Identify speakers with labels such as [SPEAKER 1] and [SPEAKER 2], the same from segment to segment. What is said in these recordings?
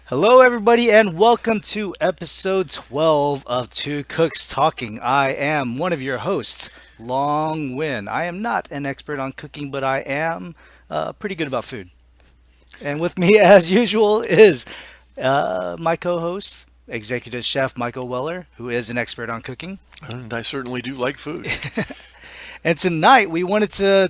[SPEAKER 1] Hello, everybody, and welcome to episode 12 of Two Cooks Talking. I am one of your hosts, Long Nguyen. I am not an expert on cooking, but I am pretty good about food. And with me, as usual, is my co host, Executive Chef Michael Weller, who is an expert on cooking.
[SPEAKER 2] And I certainly do like food.
[SPEAKER 1] And tonight we wanted to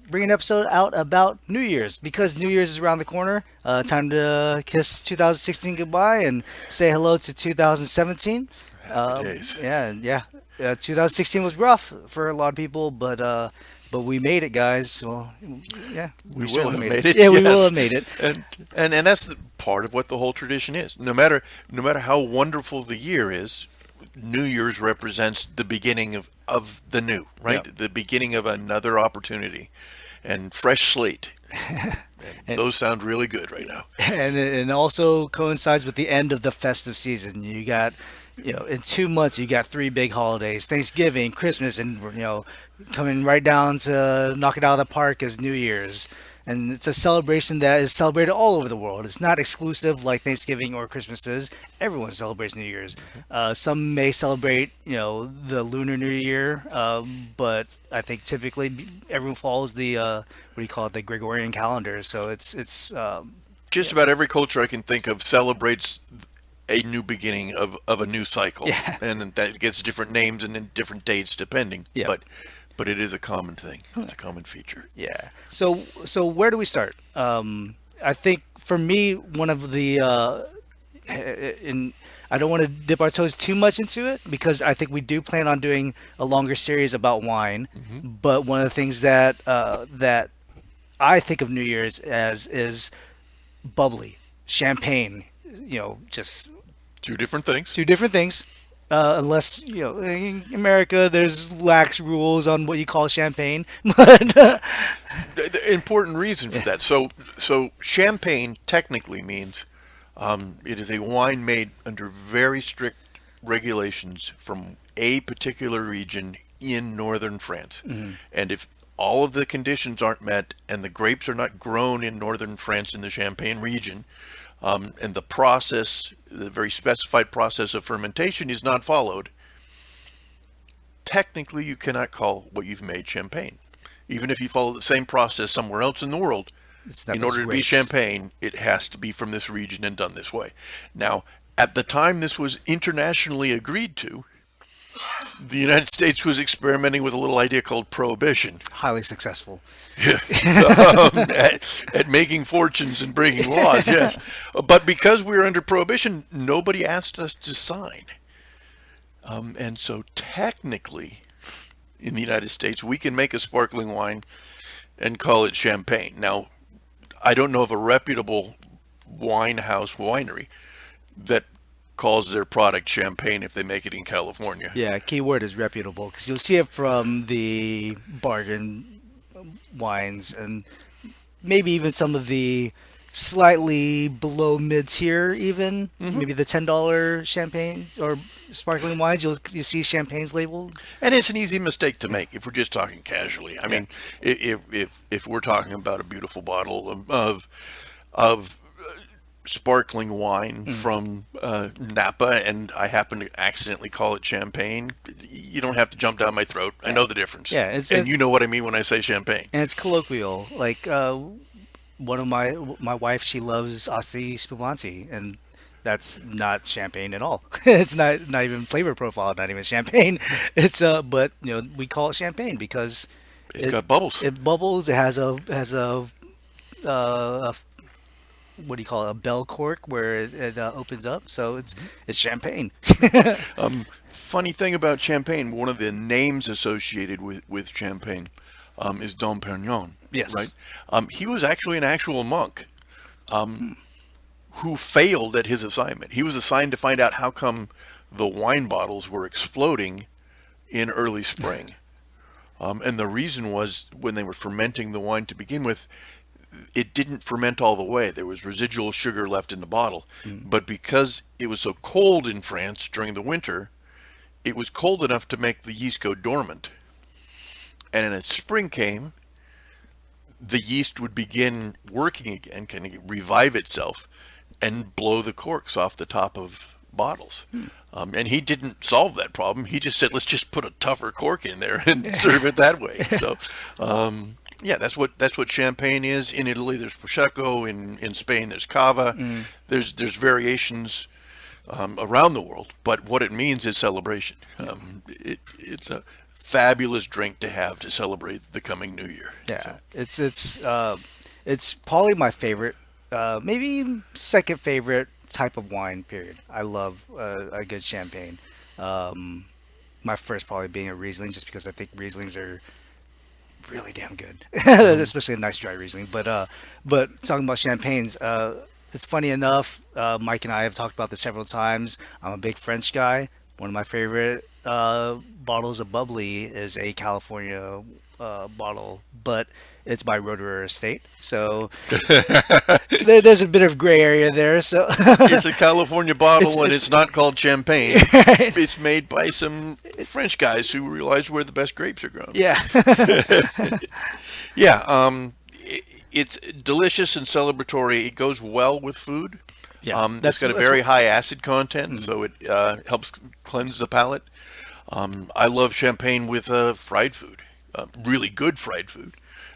[SPEAKER 1] bring an episode out about New Year's because New Year's is around the corner. Time to kiss 2016 goodbye and say hello to 2017.
[SPEAKER 2] Happy days.
[SPEAKER 1] Yeah. 2016 was rough for a lot of people, but we made it, guys. Well, yeah,
[SPEAKER 2] We
[SPEAKER 1] we
[SPEAKER 2] will
[SPEAKER 1] certainly
[SPEAKER 2] have
[SPEAKER 1] made it.
[SPEAKER 2] made it,
[SPEAKER 1] Yeah, we will
[SPEAKER 2] yes.
[SPEAKER 1] have made it.
[SPEAKER 2] And that's part of what the whole tradition is. No matter how wonderful the year is, New Year's represents the beginning of the new,
[SPEAKER 1] Yeah.
[SPEAKER 2] right? The beginning of another opportunity and fresh slate. And
[SPEAKER 1] And,
[SPEAKER 2] those sound really good right now.
[SPEAKER 1] and also coincides with the end of the festive season. You got, in 2 months you got three big holidays: Thanksgiving, Christmas, and coming right down to knock it out of the park is New Year's. And it's a celebration that is celebrated all over the world. It's not exclusive like Thanksgiving or Christmas is. Everyone celebrates New Year's. Some may celebrate, the Lunar New Year, but I think typically everyone follows the what do you call it, the Gregorian calendar. So it's
[SPEAKER 2] Just about every culture I can think of celebrates a new beginning of a new cycle,
[SPEAKER 1] yeah.
[SPEAKER 2] and then that gets different names and then different dates depending.
[SPEAKER 1] Yeah.
[SPEAKER 2] But it is a common thing. It's a common feature.
[SPEAKER 1] Yeah. So where do we start? I think for me, one of the in I don't want to dip our toes too much into it because I think we do plan on doing a longer series about wine.
[SPEAKER 2] Hmm.
[SPEAKER 1] But one of the things that I think of New Year's as is bubbly champagne. Just
[SPEAKER 2] Two different things.
[SPEAKER 1] two different things. Unless in America, there's lax rules on what you call champagne, but
[SPEAKER 2] The important reason for that. So champagne technically means it is a wine made under very strict regulations from a particular region in northern France. And if all of the conditions aren't met and the grapes are not grown in northern France in the Champagne region, and the very specified process of fermentation is not followed, technically you cannot call what you've made champagne. Even if you follow the same process somewhere else in the world,
[SPEAKER 1] it's not
[SPEAKER 2] in
[SPEAKER 1] those
[SPEAKER 2] order to be
[SPEAKER 1] grapes.
[SPEAKER 2] champagne, it has to be from this region and done this way. Now, at the time this was internationally agreed to, the United States was experimenting with a little idea called prohibition.
[SPEAKER 1] Highly successful.
[SPEAKER 2] At making fortunes and breaking laws, yes. But because we were under prohibition, nobody asked us to sign. And so technically, in the United States, we can make a sparkling wine and call it champagne. Now, I don't know of a reputable winery that calls their product champagne if they make it in California.
[SPEAKER 1] Yeah, key word is reputable because you'll see it from the bargain wines and maybe even some of the slightly below mid tier, even
[SPEAKER 2] Hmm.
[SPEAKER 1] maybe the $10 champagnes or sparkling wines. You see champagnes labeled.
[SPEAKER 2] And it's an easy mistake to make if we're just talking casually. I
[SPEAKER 1] Yeah.
[SPEAKER 2] mean, if we're talking about a beautiful bottle of sparkling wine
[SPEAKER 1] Mm.
[SPEAKER 2] from Napa, and I happen to accidentally call it champagne, you don't have to jump down my throat. I know the difference,
[SPEAKER 1] Yeah, it's
[SPEAKER 2] and
[SPEAKER 1] it's
[SPEAKER 2] you know what I mean when I say champagne.
[SPEAKER 1] and it's colloquial. Like one of my wife, she loves Asti Spumante, and that's not champagne at all. It's not even flavor profile, not even champagne. It's but we call it champagne because
[SPEAKER 2] It's
[SPEAKER 1] it
[SPEAKER 2] got bubbles.
[SPEAKER 1] it bubbles. It has a uh, what do you call it? A bell cork where it opens up, so it's champagne.
[SPEAKER 2] Funny thing about champagne, one of the names associated with champagne is Dom Perignon,
[SPEAKER 1] Yes.
[SPEAKER 2] right? He was actually an actual monk who failed at his assignment. He was assigned to find out how come the wine bottles were exploding in early spring. And the reason was when they were fermenting the wine to begin with, it didn't ferment all the way. There was residual sugar left in the bottle.
[SPEAKER 1] Mm.
[SPEAKER 2] But because it was so cold in France during the winter, it was cold enough to make the yeast go dormant. And as spring came, the yeast would begin working again, kind of revive itself, and blow the corks off the top of bottles. And he didn't solve that problem. He just said, let's just put a tougher cork in there and serve it that way. So, yeah, that's what champagne is. In Italy, there's prosecco. In Spain, there's cava. There's variations around the world, but what it means is celebration. It's a fabulous drink to have to celebrate the coming New Year.
[SPEAKER 1] Yeah,
[SPEAKER 2] So,
[SPEAKER 1] it's probably my favorite, maybe second favorite type of wine. Period. I love a good champagne. Um, my first probably being a Riesling, just because I think Rieslings are really damn good, especially a nice dry Riesling. But talking about champagnes, it's funny enough. Mike and I have talked about this several times. I'm a big French guy. One of my favorite bottles of bubbly is a California bottle, but it's by Roederer Estate. So there's a bit of gray area there. So
[SPEAKER 2] it's a California bottle, and
[SPEAKER 1] it's
[SPEAKER 2] it's not called champagne.
[SPEAKER 1] right.
[SPEAKER 2] It's made by some French guys who realize where the best grapes are grown.
[SPEAKER 1] Yeah.
[SPEAKER 2] Yeah, it's delicious and celebratory. It goes well with food.
[SPEAKER 1] Yeah,
[SPEAKER 2] It's got a
[SPEAKER 1] that's
[SPEAKER 2] very
[SPEAKER 1] what,
[SPEAKER 2] high acid content, so it helps cleanse the palate. I love champagne with fried food, really good fried food.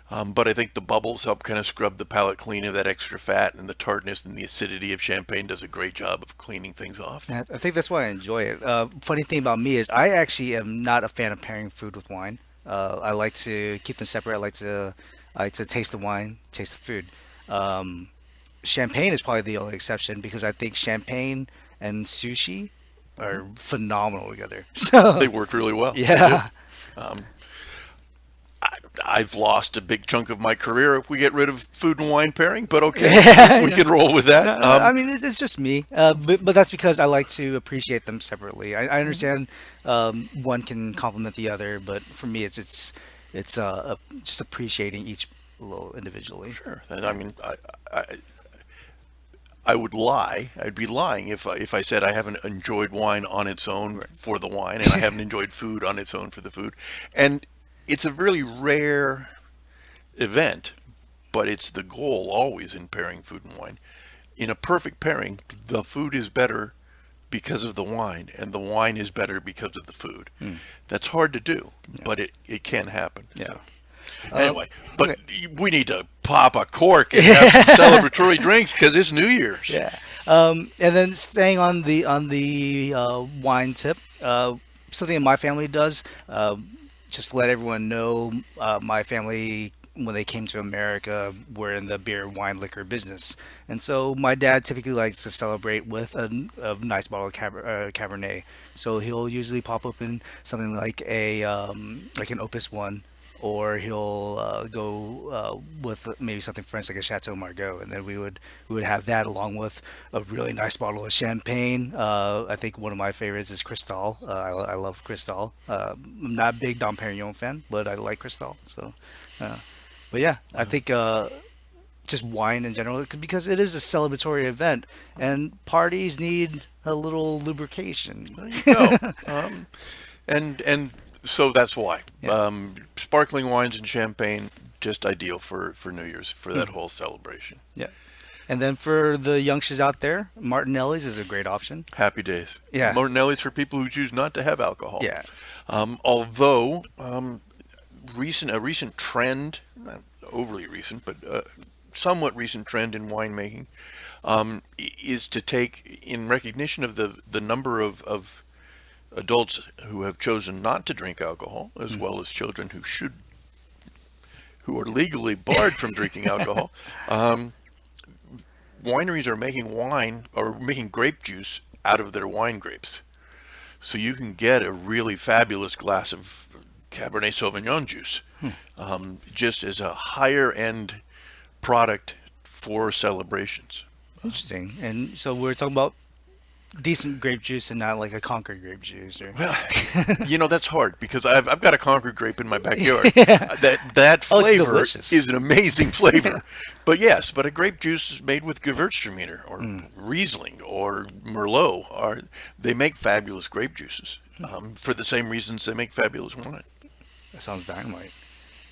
[SPEAKER 2] But I think the bubbles help kind of scrub the palate clean of that extra fat, and the tartness and the acidity of champagne does a great job of cleaning things off.
[SPEAKER 1] yeah, I think that's why I enjoy it. Funny thing about me is I actually am not a fan of pairing food with wine. I like to keep them separate. I like to taste the wine, taste the food. Um, Champagne is probably the only exception because I think champagne and sushi are phenomenal together. So
[SPEAKER 2] They work really well. They do.
[SPEAKER 1] yeah,
[SPEAKER 2] Um, I've lost a big chunk of my career if we get rid of food and wine pairing, but okay,
[SPEAKER 1] yeah,
[SPEAKER 2] we
[SPEAKER 1] yeah.
[SPEAKER 2] can roll with
[SPEAKER 1] No,
[SPEAKER 2] that.
[SPEAKER 1] I mean it's just me, but that's because I like to appreciate them separately. I understand one can complement the other, but for me it's just appreciating each little individually.
[SPEAKER 2] Sure. And I mean, I, I would lie. I'd be lying if I said I haven't enjoyed wine on its own
[SPEAKER 1] Right.
[SPEAKER 2] for the wine, and I haven't enjoyed food on its own for the food. And it's a really rare event, but it's the goal always in pairing food and wine. In a perfect pairing, the food is better because of the wine, and the wine is better because of the food. That's hard to do, but it can happen.
[SPEAKER 1] Yeah.
[SPEAKER 2] So anyway, but
[SPEAKER 1] Okay.
[SPEAKER 2] we need to pop a cork and have some celebratory drinks because it's New Year's.
[SPEAKER 1] Yeah. And then staying on the wine tip, something that my family does, just to let everyone know, my family, when they came to America, were in the beer, wine, liquor business. And so my dad typically likes to celebrate with a nice bottle of Cabernet. So he'll usually pop open something like an Opus One, or he'll go with maybe something French like a Chateau Margaux, and then we would have that along with a really nice bottle of champagne. I think one of my favorites is Cristal. I love Cristal. I'm not a big Dom Perignon fan, but I like Cristal. So, uh, but yeah, I think just wine in general, because it is a celebratory event, and parties need a little lubrication.
[SPEAKER 2] There you go. And so that's why
[SPEAKER 1] Yeah.
[SPEAKER 2] sparkling wines and champagne just ideal for New Year's for that whole celebration.
[SPEAKER 1] Yeah. And then for the youngsters out there, Martinelli's is a great option.
[SPEAKER 2] Happy days.
[SPEAKER 1] Yeah.
[SPEAKER 2] Martinelli's for people who choose not to have alcohol.
[SPEAKER 1] Yeah.
[SPEAKER 2] Although a recent trend, not overly recent, but somewhat recent trend in winemaking, is to take, in recognition of the number of adults who have chosen not to drink alcohol, as well as children who are legally barred from drinking alcohol. Wineries are making wine or making grape juice out of their wine grapes. So you can get a really fabulous glass of Cabernet Sauvignon juice, just as a higher end product for celebrations.
[SPEAKER 1] Interesting. And so we're talking about decent grape juice and not like a Concord grape juice, or
[SPEAKER 2] Well, that's hard because I've got a Concord grape in my backyard.
[SPEAKER 1] yeah.
[SPEAKER 2] That
[SPEAKER 1] Oh, it's
[SPEAKER 2] flavor
[SPEAKER 1] delicious.
[SPEAKER 2] is an amazing flavor. But a grape juice made with Gewürztraminer or Riesling or Merlot they make fabulous grape juices for the same reasons they make fabulous wine.
[SPEAKER 1] That sounds dynamite.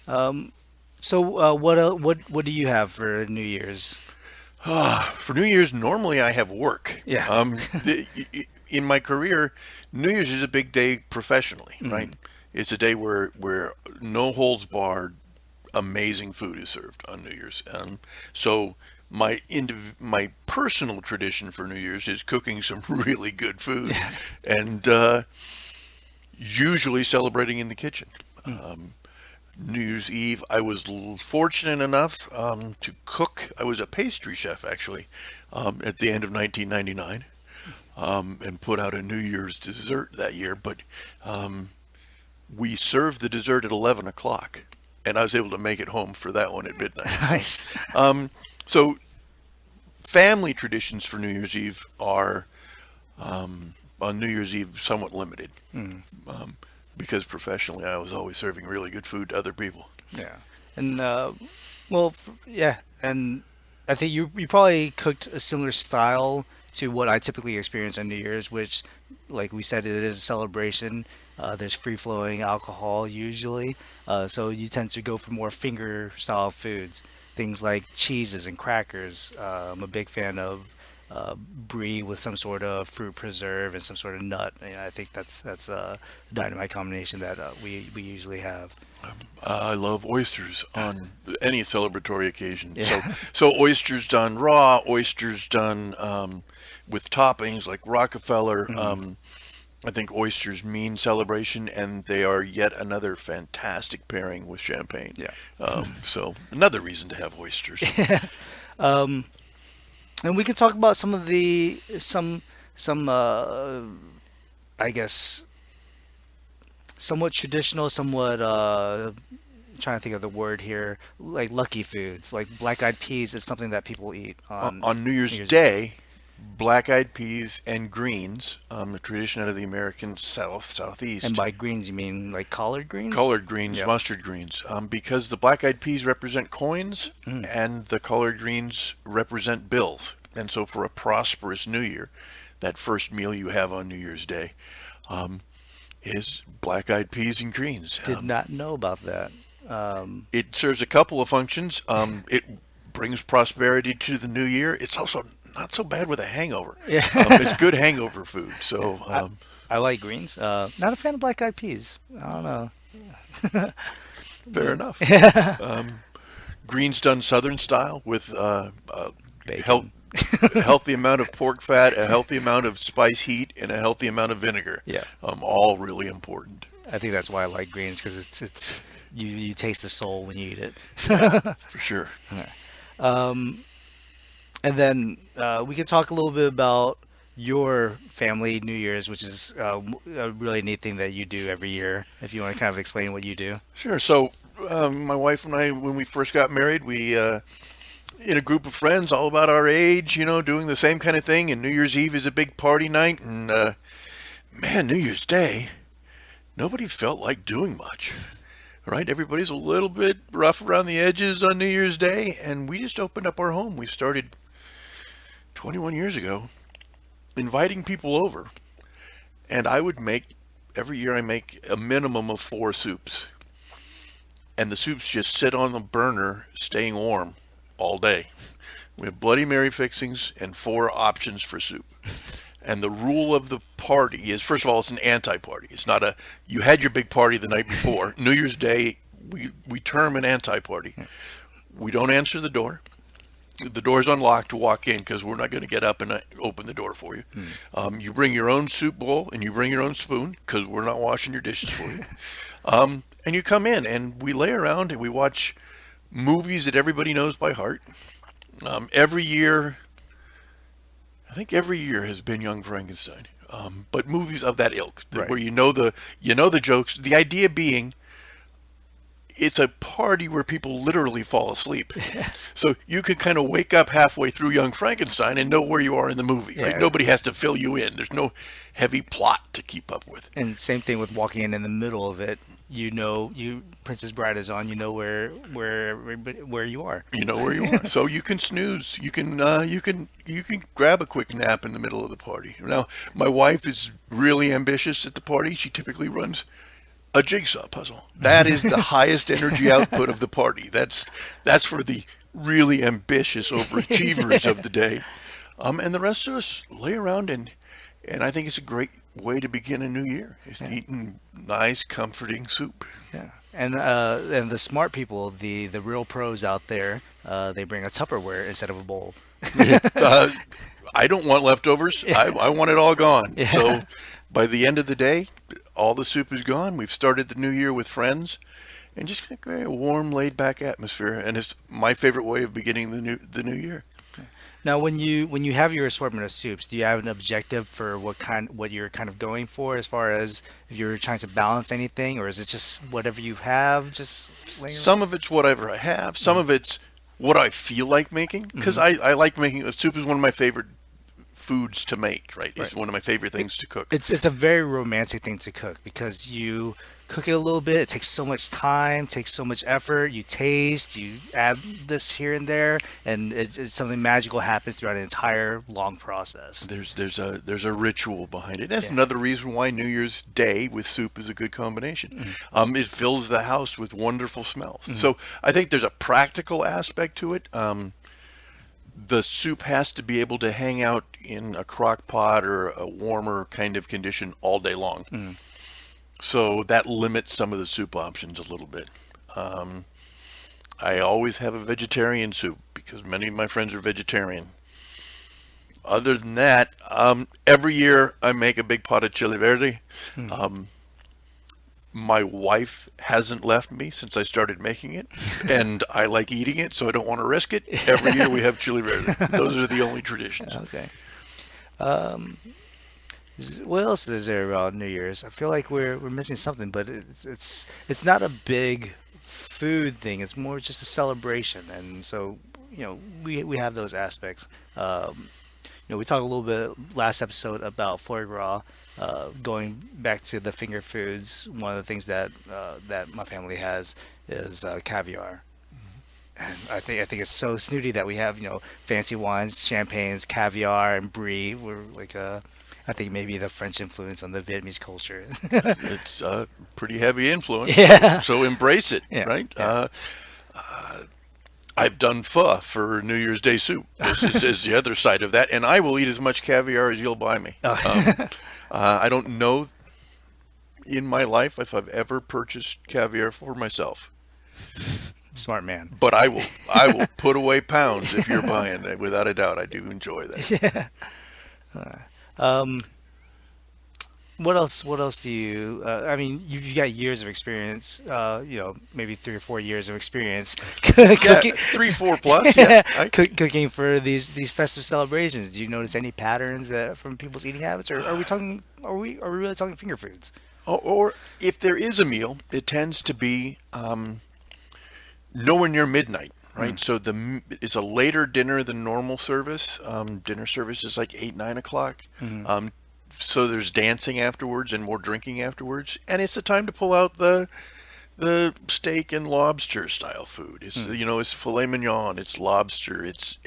[SPEAKER 1] Um, So, what do you have for New Year's?
[SPEAKER 2] For New Year's, normally I have work.
[SPEAKER 1] Yeah.
[SPEAKER 2] In my career, New Year's is a big day professionally, right?
[SPEAKER 1] Mhm.
[SPEAKER 2] It's a day where no holds barred, amazing food is served on New Year's. So my personal tradition for New Year's is cooking some really good food,
[SPEAKER 1] Yeah.
[SPEAKER 2] and usually celebrating in the kitchen.
[SPEAKER 1] Mm.
[SPEAKER 2] New Year's Eve, I was fortunate enough to cook. I was a pastry chef actually at the end of 1999 and put out a New Year's dessert that year. But we served the dessert at 11 o'clock, and I was able to make it home for that one at midnight. So,
[SPEAKER 1] Nice.
[SPEAKER 2] um, so family traditions for New Year's Eve are on New Year's Eve somewhat limited
[SPEAKER 1] Mm.
[SPEAKER 2] um, because professionally I was always serving really good food to other people.
[SPEAKER 1] Yeah. And well, yeah, and I think you probably cooked a similar style to what I typically experience on New Year's, which, like we said, it is a celebration. There's free flowing alcohol usually, so you tend to go for more finger style foods, things like cheeses and crackers. I'm a big fan of brie with some sort of fruit preserve and some sort of nut. And I think that's a dynamite combination that we usually have.
[SPEAKER 2] I love oysters on any celebratory occasion. So,
[SPEAKER 1] Yeah.
[SPEAKER 2] so oysters done raw, oysters done with toppings like Rockefeller.
[SPEAKER 1] Mhm.
[SPEAKER 2] I think oysters mean celebration, and they are yet another fantastic pairing with champagne.
[SPEAKER 1] Yeah.
[SPEAKER 2] So, another reason to have oysters.
[SPEAKER 1] Um, and we can talk about some of the some I guess somewhat traditional, somewhat trying to think of the word here, like lucky foods, like black eyed peas is something that people eat on
[SPEAKER 2] On New
[SPEAKER 1] New
[SPEAKER 2] Year's
[SPEAKER 1] Year's Eve.
[SPEAKER 2] Day, black-eyed peas and greens, a tradition out of the American South,
[SPEAKER 1] And
[SPEAKER 2] Southeast.
[SPEAKER 1] by greens, you mean like collard greens?
[SPEAKER 2] Colored greens,
[SPEAKER 1] Yep.
[SPEAKER 2] mustard greens, because the black-eyed peas represent coins
[SPEAKER 1] Mm.
[SPEAKER 2] and the colored greens represent bills. And so, for a prosperous New Year, that first meal you have on New Year's Day um, is black-eyed peas and greens.
[SPEAKER 1] Did not know about that.
[SPEAKER 2] It serves a couple of functions. It brings prosperity to the new year. It's also not so bad with a hangover. It's
[SPEAKER 1] Yeah.
[SPEAKER 2] good hangover food.
[SPEAKER 1] Yeah.
[SPEAKER 2] So,
[SPEAKER 1] I like greens. Not a fan of black eyed peas. I don't know.
[SPEAKER 2] fair
[SPEAKER 1] But
[SPEAKER 2] enough.
[SPEAKER 1] yeah.
[SPEAKER 2] Greens done Southern style with health,
[SPEAKER 1] Bacon.
[SPEAKER 2] healthy amount of pork fat, a healthy amount of spice heat, and a healthy amount of vinegar.
[SPEAKER 1] Yeah.
[SPEAKER 2] All really important.
[SPEAKER 1] I think that's why I like greens because it's you taste the soul when you eat it.
[SPEAKER 2] Yeah, for sure.
[SPEAKER 1] Um, and then we could talk a little bit about your family New Year's, which is a really neat thing that you do every year. If you want to kind of explain what you do.
[SPEAKER 2] Sure. So, my wife and I, when we first got married, we in a group of friends, all about our age, doing the same kind of thing. And New Year's Eve is a big party night, and man, New Year's Day, nobody felt like doing much. Right? Everybody's a little bit rough around the edges on New Year's Day, and we just opened up our home. We started 21 years ago, inviting people over, and I would make every year I make a minimum of four soups, and the soups just sit on the burner, staying warm all day. We have Bloody Mary fixings and four options for soup. And the rule of the party is, first of all, it's an anti-party. It's not a, you had your big party the night before. New Year's Day, we term an anti-party. We don't answer the door. The door's unlocked to walk in because we're not going to get up and open the door for you. You bring your own soup bowl and you bring your own spoon because we're not washing your dishes for you. And you come in and we lay around and we watch movies that everybody knows by heart. Every year, I think every year has been Young Frankenstein, but movies of that ilk,
[SPEAKER 1] Right.
[SPEAKER 2] where you know the jokes. The idea being, it's a party where people literally fall asleep, so you can kind of wake up halfway through Young Frankenstein and know where you are in the movie. Right?
[SPEAKER 1] Yeah.
[SPEAKER 2] Nobody has to fill you in. There's no heavy plot to keep up with.
[SPEAKER 1] And same thing with walking in the middle of it. You know, you Princess Bride is on. You know where you are.
[SPEAKER 2] You know where you are, so you can snooze. You can grab a quick nap in the middle of the party. Now, my wife is really ambitious at the party. She typically runs A jigsaw puzzle. That is the highest energy output of the party. That's for the really ambitious overachievers
[SPEAKER 1] Yeah.
[SPEAKER 2] of the day. And the rest of us lay around and I think it's a great way to begin a new year. Is
[SPEAKER 1] Yeah.
[SPEAKER 2] eating nice, comforting soup.
[SPEAKER 1] Yeah. And the smart people, the real pros out there, they bring a Tupperware instead of a bowl.
[SPEAKER 2] uh, I don't want leftovers. I want it all gone.
[SPEAKER 1] Yeah.
[SPEAKER 2] So by the end of the day, all the soup is gone. We've started the new year with friends, and just a warm, laid-back atmosphere. And it's my favorite way of beginning the new year.
[SPEAKER 1] Now, when you have your assortment of soups, do you have an objective for what you're kind of going for as far as if you're trying to balance anything, or is it just whatever you have, just laying around?
[SPEAKER 2] Some of it's whatever I have. Some of it's what I feel like making because
[SPEAKER 1] Hmm.
[SPEAKER 2] I like making soup is one of my favorite foods to make. Right,
[SPEAKER 1] Right.
[SPEAKER 2] it's one of my favorite things to cook.
[SPEAKER 1] It's a very romantic thing to cook because you cook it a little bit. It takes so much time, takes so much effort. You taste, you add this here and there, and it's something magical happens throughout an entire long process.
[SPEAKER 2] There's a ritual behind it. That's
[SPEAKER 1] Yeah.
[SPEAKER 2] another reason why New Year's Day with soup is a good combination. It fills the house with wonderful smells.
[SPEAKER 1] Hmm.
[SPEAKER 2] So I think there's a practical aspect to it. The soup has to be able to hang out in a crock pot or a warmer kind of condition all day long.
[SPEAKER 1] Hmm.
[SPEAKER 2] So that limits some of the soup options a little bit. Um, I always have a vegetarian soup because many of my friends are vegetarian. Other than that, every year I make a big pot of chili verde.
[SPEAKER 1] Hmm.
[SPEAKER 2] Um, my wife hasn't left me since I started making it, and I like eating it, so I don't want to risk it. Every year we have chili verde. Those are the only traditions.
[SPEAKER 1] Okay. Um, what else is there about New Year's? I feel like we're missing something, but it's not a big food thing. It's more just a celebration, and so we have those aspects. We talked a little bit last episode about foie gras. Going back to the finger foods, one of the things that my family has is caviar. And I think it's so snooty that we have fancy wines, champagnes, caviar, and brie. We're like I think maybe the French influence on the Vietnamese culture.
[SPEAKER 2] It's a pretty heavy influence,
[SPEAKER 1] Yeah,
[SPEAKER 2] so embrace it,
[SPEAKER 1] yeah,
[SPEAKER 2] right?
[SPEAKER 1] yeah.
[SPEAKER 2] I've done pho for New Year's Day soup. This is the other side of that, and I will eat as much caviar as you'll buy me.
[SPEAKER 1] Oh.
[SPEAKER 2] I don't know in my life if I've ever purchased caviar for myself,
[SPEAKER 1] Smart man.
[SPEAKER 2] but I will put away pounds if you're buying it. Without a doubt, I do enjoy that.
[SPEAKER 1] Yeah. Um, what else? What else do you? I mean, you've got years of experience. Maybe 3 or 4 years of experience
[SPEAKER 2] Yeah,
[SPEAKER 1] cooking,
[SPEAKER 2] 3, 4 plus. Yeah,
[SPEAKER 1] cooking for these festive celebrations. Do you notice any patterns from people's eating habits, or are we talking? Are we really talking finger foods?
[SPEAKER 2] or if there is a meal, it tends to be nowhere near midnight,
[SPEAKER 1] Mm.
[SPEAKER 2] right? So it's a later dinner than normal service. Dinner service is like 8, 9 o'clock.
[SPEAKER 1] Hmm.
[SPEAKER 2] So there's dancing afterwards and more drinking afterwards, and it's the time to pull out the steak and lobster style food. It's
[SPEAKER 1] Mm.
[SPEAKER 2] it's filet mignon, it's lobster, it's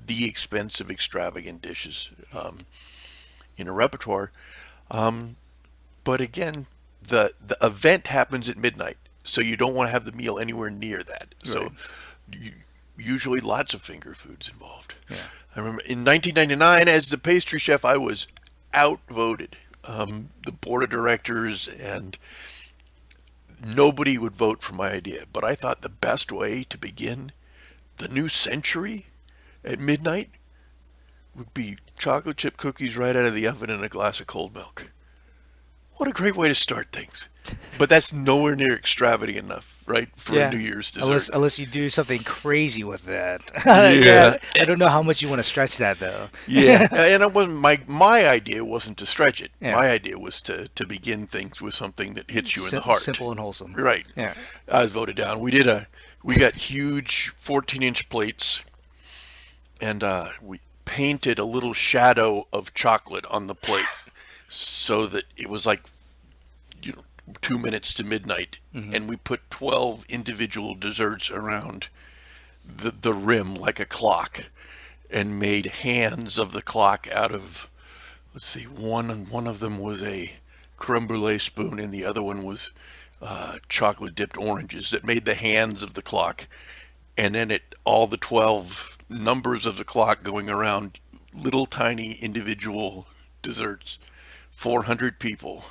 [SPEAKER 2] the expensive, extravagant dishes in a repertoire. Um, but again, the event happens at midnight, so you don't want to have the meal anywhere near that.
[SPEAKER 1] Right.
[SPEAKER 2] So you, usually lots of finger foods involved.
[SPEAKER 1] Yeah.
[SPEAKER 2] I remember in 1999, as the pastry chef, I was outvoted. The board of directors and nobody would vote for my idea. But I thought the best way to begin the new century at midnight would be chocolate chip cookies right out of the oven and a glass of cold milk. What a great way to start things. But that's nowhere near extravagant enough, right, for a
[SPEAKER 1] Yeah.
[SPEAKER 2] New Year's
[SPEAKER 1] Unless
[SPEAKER 2] dessert.
[SPEAKER 1] unless you do something crazy with that.
[SPEAKER 2] Yeah.
[SPEAKER 1] Yeah. I don't know how much you want to stretch that though.
[SPEAKER 2] Yeah, and it wasn't my idea wasn't to stretch it.
[SPEAKER 1] Yeah.
[SPEAKER 2] My idea was to begin things with something that hits you in the heart.
[SPEAKER 1] Simple and wholesome.
[SPEAKER 2] Right.
[SPEAKER 1] Yeah.
[SPEAKER 2] I was voted down. We got huge 14-inch plates, and we painted a little shadow of chocolate on the plate so that it was like 2 minutes to midnight,
[SPEAKER 1] Hmm.
[SPEAKER 2] and we put 12 individual desserts around the rim like a clock, and made hands of the clock out of, let's see, one of them was a creme brulee spoon, and the other one was chocolate dipped oranges that made the hands of the clock, and then it all the 12 numbers of the clock going around, little tiny individual desserts. 400 people.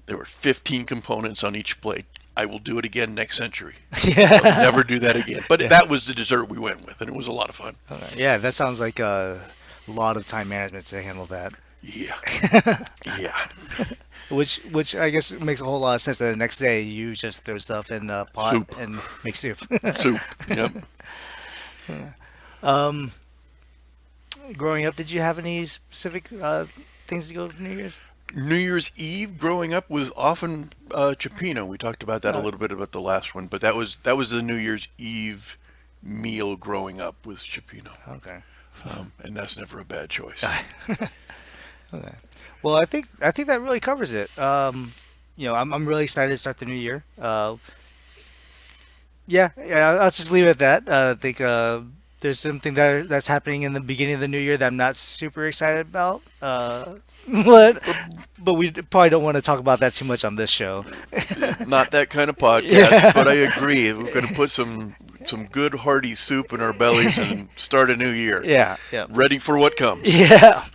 [SPEAKER 2] There were 15 components on each plate. I will do it again next century. I'll never do that again. But
[SPEAKER 1] Yeah.
[SPEAKER 2] that was the dessert we went with, and it was a lot of fun.
[SPEAKER 1] Yeah, that sounds like a lot of time management to handle that.
[SPEAKER 2] Yeah, yeah.
[SPEAKER 1] Which I guess makes a whole lot of sense that the next day you just throw stuff in a pot
[SPEAKER 2] Soup,
[SPEAKER 1] and make soup.
[SPEAKER 2] soup. Yep.
[SPEAKER 1] um, Growing up, did you have any specific things to go to New Year's?
[SPEAKER 2] New Year's Eve growing up was often cioppino. We talked about that a
[SPEAKER 1] Uh,
[SPEAKER 2] little bit about the last one, but that was the New Year's Eve meal growing up was cioppino,
[SPEAKER 1] okay.
[SPEAKER 2] and that's never a bad choice.
[SPEAKER 1] Okay. Well, I think that really covers it. I'm really excited to start the new year. Yeah, I'll just leave it at that. I think there's something that's happening in the beginning of the new year that I'm not super excited about. But but we probably don't want to talk about that too much on this show.
[SPEAKER 2] Not that kind of podcast, but I
[SPEAKER 1] Yeah.
[SPEAKER 2] agree. We're going to put some good hearty soup in our bellies and start a new year,
[SPEAKER 1] Yeah, yeah,
[SPEAKER 2] ready for what comes.
[SPEAKER 1] yeah.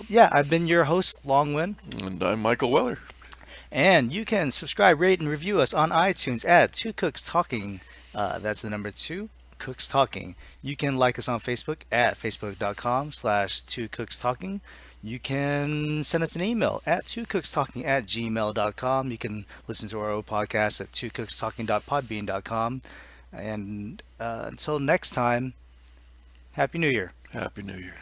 [SPEAKER 1] Yeah, I've been your host, Longwin.
[SPEAKER 2] And I'm Michael Weller.
[SPEAKER 1] And you can subscribe, rate, and review us on iTunes at Two Cooks Talking. That's the number two, Cooks Talking. You can like us on Facebook at facebook.com/Two Cooks Talking. You can send us an email at twocookstalking@gmail.com. You can listen to our old podcast at twocookstalking.podbean.com. And until next time, Happy New Year.
[SPEAKER 2] Happy New Year.